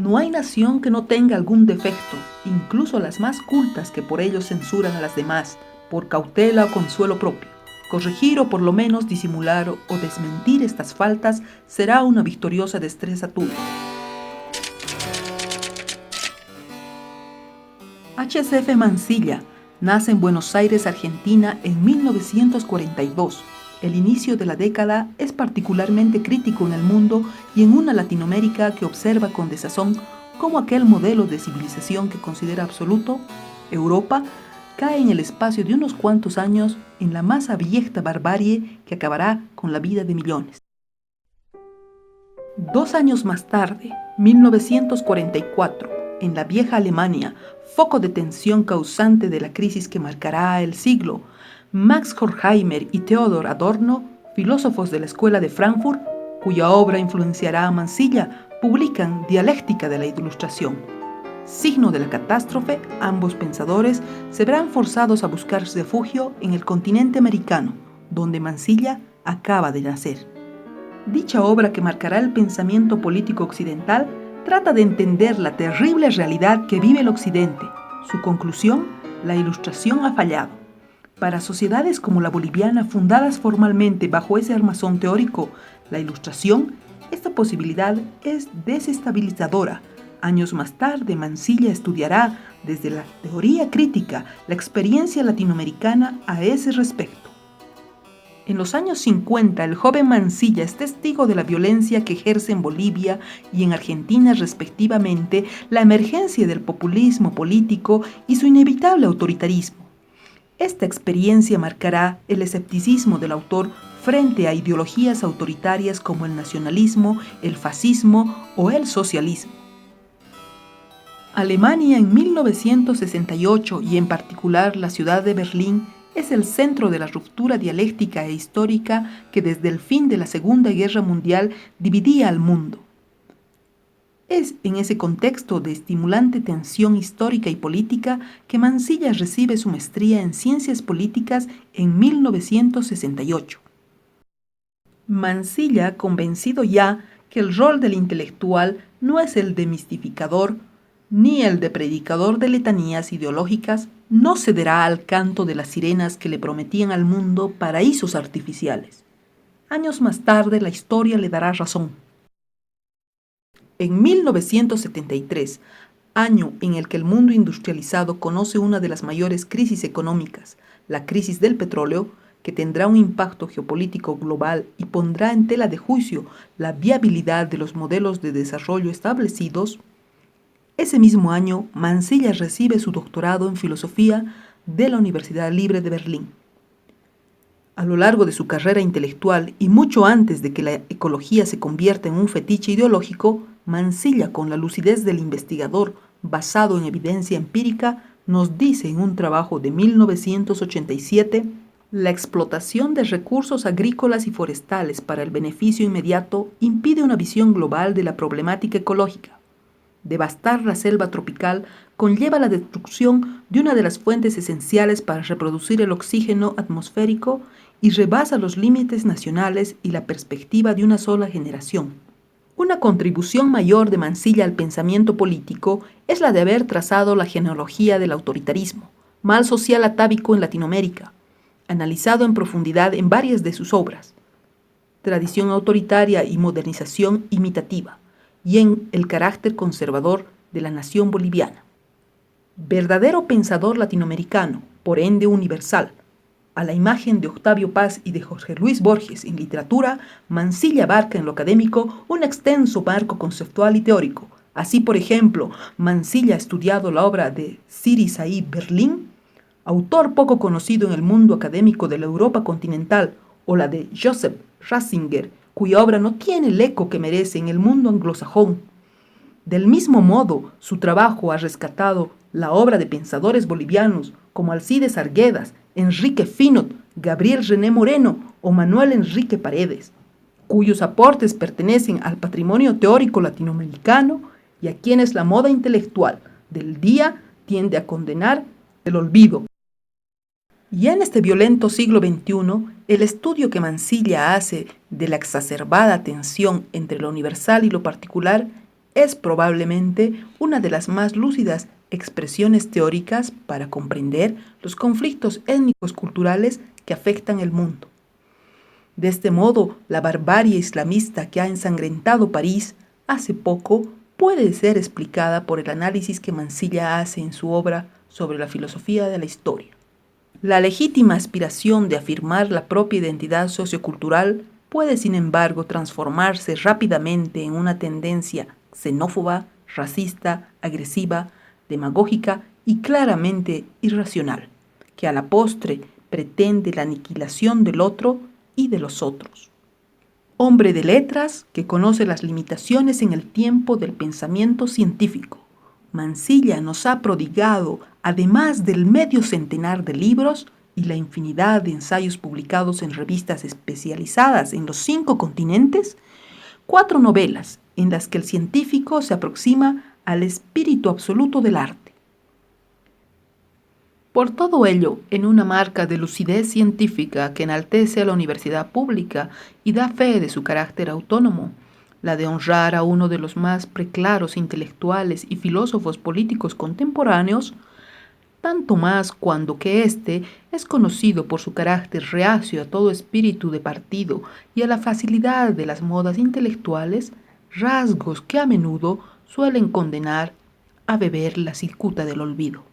No hay nación que no tenga algún defecto, incluso las más cultas que por ello censuran a las demás, por cautela o consuelo propio. Corregir o por lo menos disimular o desmentir estas faltas será una victoriosa destreza tuya. HCF Mansilla nace en Buenos Aires, Argentina, en 1942. El inicio de la década es particularmente crítico en el mundo y en una Latinoamérica que observa con desazón cómo aquel modelo de civilización que considera absoluto, Europa, cae en el espacio de unos cuantos años en la más abyecta barbarie que acabará con la vida de millones. 2 años más tarde, 1944, en la vieja Alemania, foco de tensión causante de la crisis que marcará el siglo, Max Horkheimer y Theodor Adorno, filósofos de la Escuela de Frankfurt, cuya obra influenciará a Mansilla, publican Dialéctica de la Ilustración. Signo de la catástrofe, ambos pensadores se verán forzados a buscar refugio en el continente americano, donde Mansilla acaba de nacer. Dicha obra, que marcará el pensamiento político occidental, trata de entender la terrible realidad que vive el Occidente. Su conclusión: la Ilustración ha fallado. Para sociedades como la boliviana, fundadas formalmente bajo ese armazón teórico, la Ilustración, esta posibilidad es desestabilizadora. Años más tarde, Mansilla estudiará desde la teoría crítica la experiencia latinoamericana a ese respecto. En los años 50, el joven Mansilla es testigo de la violencia que ejerce en Bolivia y en Argentina respectivamente la emergencia del populismo político y su inevitable autoritarismo. Esta experiencia marcará el escepticismo del autor frente a ideologías autoritarias como el nacionalismo, el fascismo o el socialismo. Alemania en 1968 y en particular la ciudad de Berlín es el centro de la ruptura dialéctica e histórica que desde el fin de la Segunda Guerra Mundial dividía al mundo. Es en ese contexto de estimulante tensión histórica y política que Mansilla recibe su maestría en Ciencias Políticas en 1968. Mansilla, convencido ya que el rol del intelectual no es el de mistificador, ni el de predicador de letanías ideológicas, no cederá al canto de las sirenas que le prometían al mundo paraísos artificiales. Años más tarde la historia le dará razón. En 1973, año en el que el mundo industrializado conoce una de las mayores crisis económicas, la crisis del petróleo, que tendrá un impacto geopolítico global y pondrá en tela de juicio la viabilidad de los modelos de desarrollo establecidos, ese mismo año, Mansilla recibe su doctorado en filosofía de la Universidad Libre de Berlín. A lo largo de su carrera intelectual y mucho antes de que la ecología se convierta en un fetiche ideológico, Mansilla, con la lucidez del investigador basado en evidencia empírica, nos dice en un trabajo de 1987: la explotación de recursos agrícolas y forestales para el beneficio inmediato impide una visión global de la problemática ecológica. Devastar la selva tropical conlleva la destrucción de una de las fuentes esenciales para reproducir el oxígeno atmosférico y rebasa los límites nacionales y la perspectiva de una sola generación. Una contribución mayor de Mansilla al pensamiento político es la de haber trazado la genealogía del autoritarismo, mal social atávico en Latinoamérica, analizado en profundidad en varias de sus obras, Tradición autoritaria y modernización imitativa, y en el carácter conservador de la nación boliviana. Verdadero pensador latinoamericano, por ende universal, a la imagen de Octavio Paz y de Jorge Luis Borges en literatura, Mansilla abarca en lo académico un extenso marco conceptual y teórico. Así, por ejemplo, Mansilla ha estudiado la obra de Siri Said Berlin, autor poco conocido en el mundo académico de la Europa continental, o la de Joseph Ratzinger, cuya obra no tiene el eco que merece en el mundo anglosajón. Del mismo modo, su trabajo ha rescatado la obra de pensadores bolivianos como Alcides Arguedas, Enrique Finot, Gabriel René Moreno o Manuel Enrique Paredes, cuyos aportes pertenecen al patrimonio teórico latinoamericano y a quienes la moda intelectual del día tiende a condenar el olvido. Y en este violento siglo XXI, el estudio que Mansilla hace de la exacerbada tensión entre lo universal y lo particular es probablemente una de las más lúcidas expresiones teóricas para comprender los conflictos étnicos culturales que afectan el mundo. De este modo, la barbarie islamista que ha ensangrentado París hace poco puede ser explicada por el análisis que Mansilla hace en su obra sobre la filosofía de la historia. La legítima aspiración de afirmar la propia identidad sociocultural puede, sin embargo, transformarse rápidamente en una tendencia xenófoba, racista, agresiva, demagógica y claramente irracional, que a la postre pretende la aniquilación del otro y de los otros. Hombre de letras que conoce las limitaciones en el tiempo del pensamiento científico, Mansilla nos ha prodigado, además del medio centenar de libros y la infinidad de ensayos publicados en revistas especializadas en los 5 continentes, 4 novelas en las que el científico se aproxima al espíritu absoluto del arte. Por todo ello, en una marca de lucidez científica que enaltece a la universidad pública y da fe de su carácter autónomo, la de honrar a uno de los más preclaros intelectuales y filósofos políticos contemporáneos, tanto más cuando que éste es conocido por su carácter reacio a todo espíritu de partido y a la facilidad de las modas intelectuales, rasgos que a menudo suelen condenar a beber la cicuta del olvido.